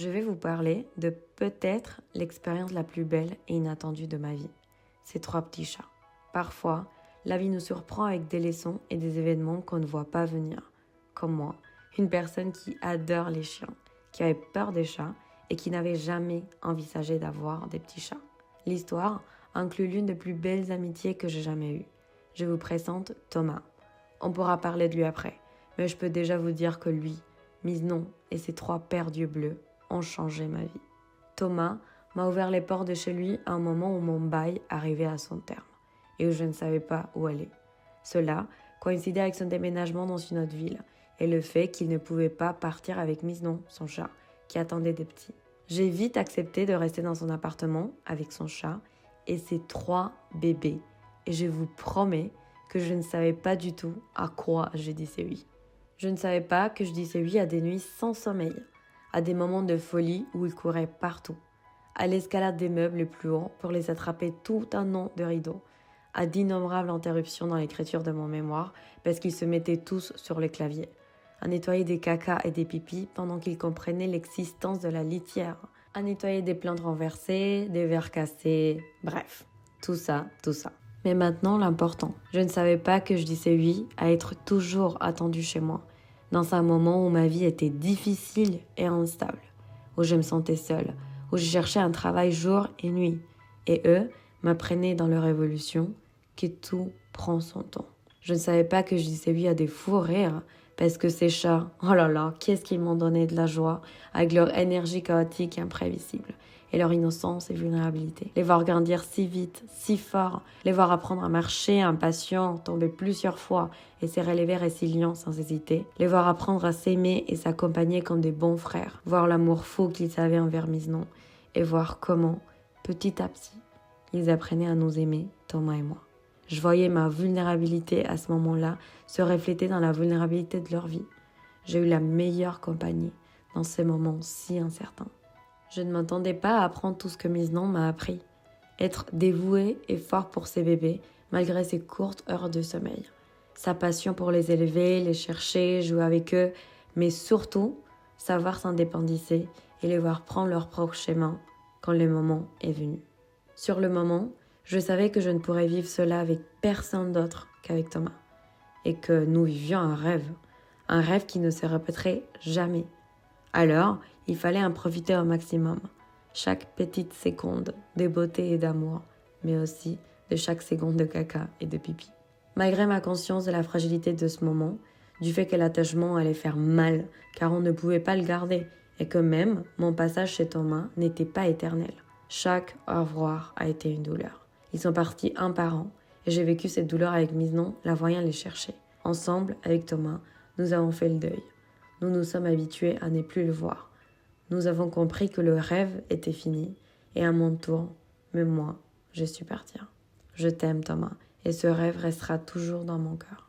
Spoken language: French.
Je vais vous parler de peut-être l'expérience la plus belle et inattendue de ma vie. Ces 3 petits chats. Parfois, la vie nous surprend avec des leçons et des événements qu'on ne voit pas venir. Comme moi, une personne qui adore les chiens, qui avait peur des chats et qui n'avait jamais envisagé d'avoir des petits chats. L'histoire inclut l'une des plus belles amitiés que j'ai jamais eues. Je vous présente Thomas. On pourra parler de lui après, mais je peux déjà vous dire que lui, Miznon et ses 3 paires d'yeux bleus ont changé ma vie. Thomas m'a ouvert les portes de chez lui à un moment où mon bail arrivait à son terme et où je ne savais pas où aller. Cela coïncidait avec son déménagement dans une autre ville et le fait qu'il ne pouvait pas partir avec Miznon, son chat, qui attendait des petits. J'ai vite accepté de rester dans son appartement avec son chat et ses 3 bébés et je vous promets que je ne savais pas du tout à quoi je disais oui. Je ne savais pas que je disais oui à des nuits sans sommeil, à des moments de folie où il courait partout, à l'escalade des meubles les plus hauts pour les attraper tout un an de rideaux, à d'innombrables interruptions dans l'écriture de mon mémoire parce qu'ils se mettaient tous sur le clavier, à nettoyer des cacas et des pipis pendant qu'ils comprenaient l'existence de la litière, à nettoyer des plantes renversées, des verres cassés, bref, tout ça. Mais maintenant, l'important. Je ne savais pas que je disais oui à être toujours attendu chez moi, dans un moment où ma vie était difficile et instable, où je me sentais seule, où je cherchais un travail jour et nuit. Et eux m'apprenaient dans leur évolution que tout prend son temps. Je ne savais pas que je disais oui à des fous rires, parce que ces chats, oh là là, qu'est-ce qu'ils m'ont donné de la joie, avec leur énergie chaotique et imprévisible, et leur innocence et vulnérabilité. Les voir grandir si vite, si fort, les voir apprendre à marcher impatients, tomber plusieurs fois et se relever résilients sans hésiter, les voir apprendre à s'aimer et s'accompagner comme des bons frères, voir l'amour fou qu'ils avaient envers Miznon, et voir comment, petit à petit, ils apprenaient à nous aimer, Thomas et moi. Je voyais ma vulnérabilité à ce moment-là se refléter dans la vulnérabilité de leur vie. J'ai eu la meilleure compagnie dans ces moments si incertains. Je ne m'attendais pas à apprendre tout ce que Miznon m'a appris. Être dévoué et fort pour ses bébés, malgré ses courtes heures de sommeil. Sa passion pour les élever, les chercher, jouer avec eux, mais surtout, savoir s'indépendiser et les voir prendre leur propre chemin quand le moment est venu. Sur le moment, je savais que je ne pourrais vivre cela avec personne d'autre qu'avec Thomas. Et que nous vivions un rêve qui ne se répéterait jamais. Alors, il fallait en profiter au maximum. Chaque petite seconde de beauté et d'amour, mais aussi de chaque seconde de caca et de pipi. Malgré ma conscience de la fragilité de ce moment, du fait que l'attachement allait faire mal, car on ne pouvait pas le garder, et que même mon passage chez Thomas n'était pas éternel. Chaque au revoir a été une douleur. Ils sont partis un par un, et j'ai vécu cette douleur avec Miznon, la voyant les chercher. Ensemble, avec Thomas, nous avons fait le deuil. Nous nous sommes habitués à ne plus le voir. Nous avons compris que le rêve était fini, et à mon tour, même moi, je suis partir. Je t'aime, Thomas, et ce rêve restera toujours dans mon cœur.